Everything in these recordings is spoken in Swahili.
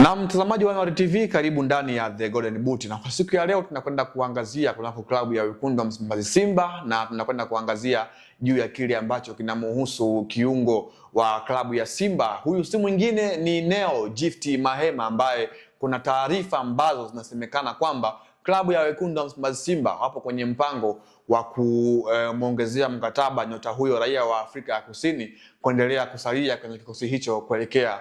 Na mtazamaji wa Anuari TV, karibu ndani ya The Golden Boot. Na kwa siku ya leo tunakwenda kuangazia kunako klabu ya wekundu wa Msimbazi Simba, na tunakwenda kuangazia juu ya kile ambacho kinamhusu kiungo wa klabu ya Simba. Huyu si mwingine ni Neo Gift Mahema, ambaye kuna taarifa ambazo zinasemekana kwamba klabu ya wekundu wa Msimbazi Simba wapo kwenye mpango wa kumuongezea mkataba nyota huyo raia wa Afrika ya Kusini kuendelea kusalia kwenye kikosi hicho kuelekea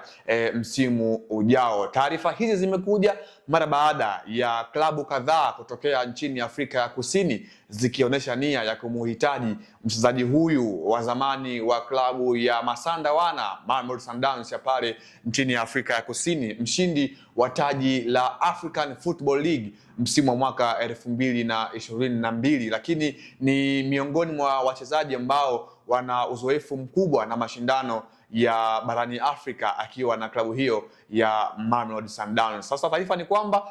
msimu ujao. Taarifa hizi zimekuja mara baada ya klabu kadhaa kutokea nchini Afrika ya Kusini zikionyesha nia ya kumuhitaji mchezaji huyu wa zamani wa klabu ya Masanda Wana Mamelodi Sundowns ya pale nchini Afrika ya Kusini, mshindi wa taji la African Football League msimu wa mwaka 2022, lakini ni miongoni mwa wachezaji ambao wana uzoefu mkubwa na mashindano ya barani Afrika akiwa na klabu hiyo ya Mamelodi Sundowns. Sasa taarifa ni kwamba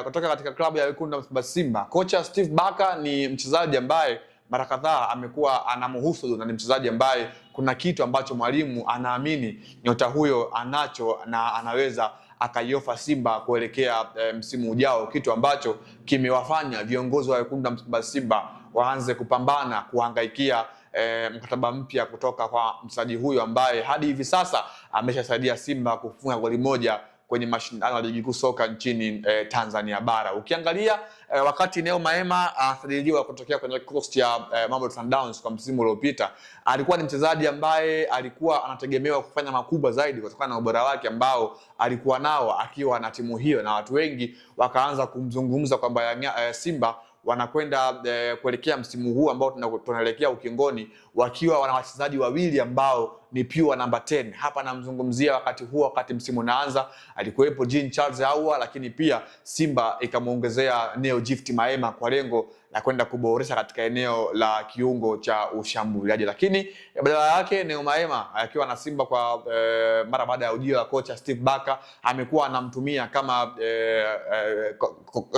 kutoka katika klabu ya wekundu wa Msimbazi Simba, kocha Steve Barker ni mchezaji ambaye mara kadhaa amekuwa anamhusu, na ni mchezaji ambaye kuna kitu ambacho mwalimu anaamini nyota huyo anacho na anaweza akaiofa Simba kuelekea msimu ujao, kitu ambacho kimewafanya viongozi wa wekundu wa Msimbazi Simba waanze kupambana kuhangaikia mkataba mpya kutoka kwa mchezaji huyo ambaye hadi hivi sasa ameshasaidia Simba kufunga goli moja kwenye mashindano ya ligi kuu soka nchini Tanzania bara. Ukiangalia wakati Neo Mahema anasajiliwa kutokea kwenye kikosi cha Mamelodi Sundowns kwa msimu uliopita, alikuwa ni mchezaji ambaye alikuwa anategemewa kufanya makubwa zaidi kutokana na ubora wake ambao alikuwa nao akiwa na timu hiyo, na watu wengi wakaanza kumzungumza kwamba Simba wanakwenda kuelekea msimu huu ambao tunaelekea ukingoni wakiwa wana wachezaji wawili ambao ni pure number 10. Hapa namzungumzia wakati msimu unaanza alikuwepo Jean Charles Ahoua, lakini pia Simba ikamuongezea Neo Gift Mahema kwa lengo la kwenda kuboresha katika eneo la kiungo cha ushambuliaji. Lakini badala yake Neo Mahema akiwa na Simba kwa mara baada ya ujio wa kocha Steve Barker amekuwa anamtumia kama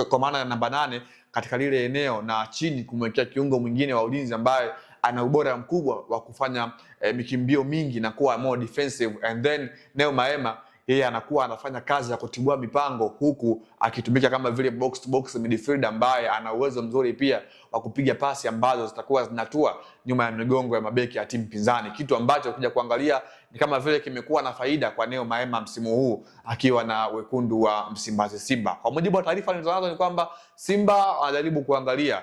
kwa maana ya namba 8 katika lile eneo, na chini kumwekea kiungo mwingine wa ulinzi ambaye ana ubora mkubwa wa kufanya mikimbio mingi na kuwa more defensive, and then Neo Mahema yeye anakuwa anafanya kazi ya kutibua mipango huku akitumika kama vile box to box midfielder ambaye ana uwezo mzuri pia wa kupiga pasi ambazo zitakuwa zinatua nyuma ya migongo ya mabeki ya timu pinzani, kitu ambacho ukija kuangalia ni kama vile kimekuwa na faida kwa Neo Mahema msimu huu akiwa na wekundu wa Msimbazi Simba. Kwa mujibu wa taarifa nilizonazo ni kwamba Simba anajaribu kuangalia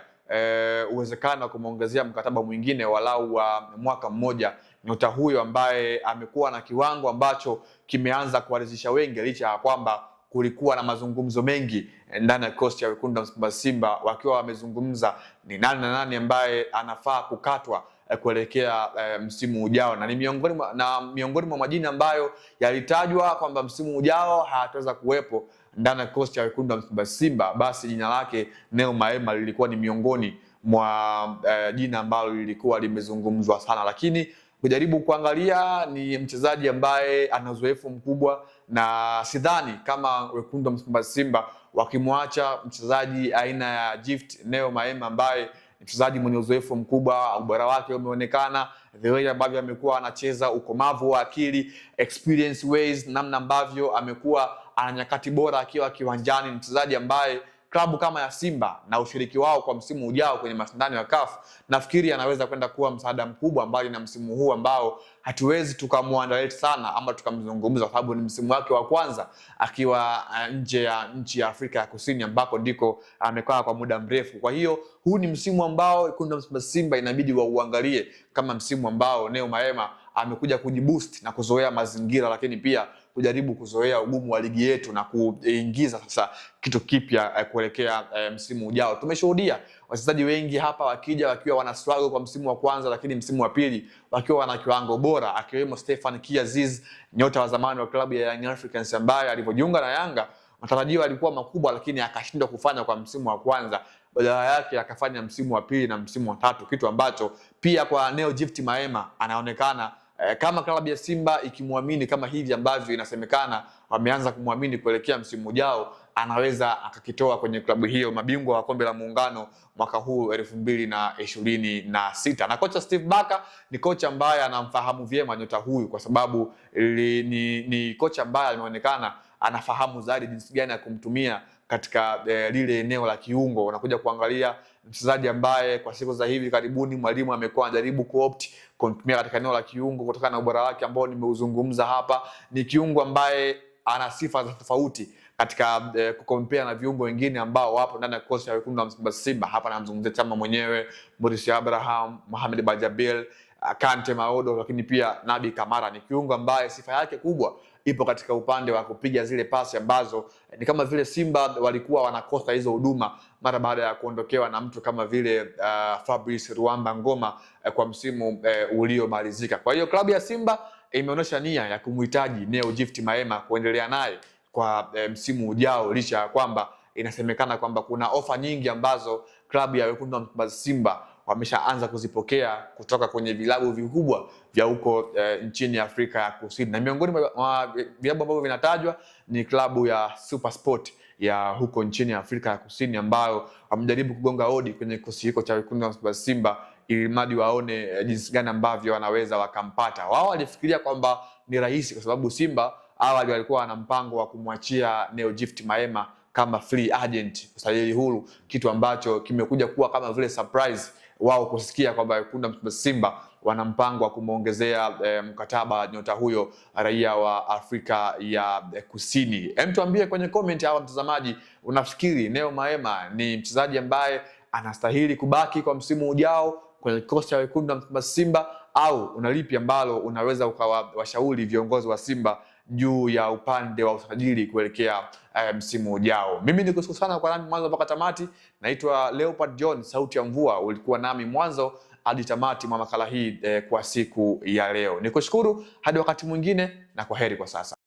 uwezekano wa kumuongezea mkataba mwingine walau wa mwaka mmoja nyota huyo ambaye amekuwa na kiwango ambacho kimeanza kuwaridhisha wengi, licha ya kwamba kulikuwa na mazungumzo mengi ndani ya kikosi cha wekundu wa Msimbazi Simba wakiwa wamezungumza ni nani na nani ambaye anafaa kukatwa kuelekea msimu ujao, na ni miongoni mwa majina ambayo yalitajwa kwamba msimu ujao hayataweza kuwepo ndani ya kikosi cha wekundu wa Msimbazi Simba, basi jina lake Neo Mahema lilikuwa ni miongoni mwa jina ambalo lilikuwa limezungumzwa sana. Lakini kujaribu kuangalia ni mchezaji ambaye ana uzoefu mkubwa, na sidhani kama wekundu wa Msimbazi Simba wakimwacha mchezaji aina ya Gift Neo Mahema ambaye mchezaji mwenye uzoefu mkubwa, ubora wake umeonekana, the way ambavyo amekuwa anacheza, ukomavu wa akili, experience ways, namna ambavyo amekuwa ana nyakati bora akiwa kiwanjani, mchezaji ambaye klabu kama ya Simba na ushiriki wao kwa msimu ujao kwenye mashindano ya CAF nafikiri anaweza kwenda kuwa msaada mkubwa mbali na msimu huu ambao hatuwezi tukamuandaleti sana ama tukamzungumza kwa sababu ni msimu wake wa kwanza akiwa nje ya nchi ya Afrika ya Kusini ambako ndiko amekaa kwa muda mrefu. Kwa hiyo huu ni msimu ambao wekundu wa Msimbazi Simba inabidi wauangalie kama msimu ambao Neo Mahema amekuja kujiboost na kuzoea mazingira, lakini pia kujaribu kuzoea ugumu wa ligi yetu na kuingiza sasa kitu kipya kuelekea msimu ujao. Tumeshuhudia wachezaji wengi hapa wakija wakiwa wana struggle kwa msimu wa kwanza, lakini msimu wa pili wakiwa wana kiwango bora, akiwemo Stefan Kiaziz, nyota wa zamani wa klabu ya Young Africans ambaye alipojiunga na Yanga matarajio yalikuwa makubwa, lakini akashindwa kufanya kwa msimu wa kwanza, badala yake akafanya msimu wa pili na msimu wa tatu, kitu ambacho pia kwa Neo Gift Mahema anaonekana kama klabu ya Simba ikimwamini kama hivi ambavyo inasemekana wameanza kumwamini kuelekea msimu ujao, anaweza akakitoa kwenye klabu hiyo mabingwa wa kombe la muungano mwaka huu 2026. Na kocha Steve Barker ni kocha ambaye anamfahamu vyema nyota huyu kwa sababu ni kocha ambaye ameonekana anafahamu zaidi jinsi gani ya kumtumia katika lile eneo la kiungo. Unakuja kuangalia mchezaji ambaye kwa siku za hivi karibuni mwalimu amekuwa anajaribu kumtumia katika eneo la kiungo kutokana na ubora wake ambao nimeuzungumza hapa. Ni kiungo ambaye ana sifa za tofauti katika kukompea na viungo wengine ambao wapo ndani ya kikosi cha wekundu wa Msimbazi Simba. Hapa namzungumzia Chama mwenyewe, Morris Abraham, Mohamed Bajabil, Kante Maodo, lakini pia Nabi Kamara. Ni kiungo ambaye sifa yake kubwa ipo katika upande wa kupiga zile pasi ambazo ni kama vile Simba walikuwa wanakosa hizo huduma mara baada ya kuondokewa na mtu kama vile Fabrice Ruamba Ngoma kwa msimu uliomalizika. Kwa hiyo klabu ya Simba imeonyesha nia ya kumhitaji Neo Gift Maema kuendelea naye kwa msimu ujao, licha ya kwamba inasemekana kwamba kuna ofa nyingi ambazo klabu ya wekundu wa Msimbazi Simba wameshaanza kuzipokea kutoka kwenye vilabu vikubwa vya huko nchini Afrika ya Kusini. Na miongoni mwa vilabu ambavyo vinatajwa ni klabu ya SuperSport ya huko nchini Afrika ya Kusini, ambayo wamejaribu kugonga hodi kwenye kikosi hiko cha wekundu wa Msimbazi Simba ili mradi waone jinsi gani ambavyo wanaweza wakampata. Wao walifikiria kwamba ni rahisi kwa sababu Simba awali walikuwa wana mpango wa kumwachia Neo Gift Maema kama free agent, usajili huru, kitu ambacho kimekuja kuwa kama vile surprise wao kusikia kwamba wekundu wa Msimbazi Simba wana mpango wa kumuongezea mkataba nyota huyo raia wa Afrika ya Kusini. Tuambie kwenye comment hapa mtazamaji, unafikiri Neo Maema ni mchezaji ambaye anastahili kubaki kwa msimu ujao kwenye kikosi cha wekundu wa Msimbazi Simba, au unalipi ambalo unaweza ukawashauri viongozi wa Simba juu ya upande wa usajili kuelekea msimu ujao? Mimi nikushukuru sana kwa nami mwanzo mpaka tamati. Naitwa Leopard John, sauti ya mvua. Ulikuwa nami mwanzo hadi tamati mwa makala hii kwa siku ya leo. Nikushukuru hadi wakati mwingine, na kwaheri kwa sasa.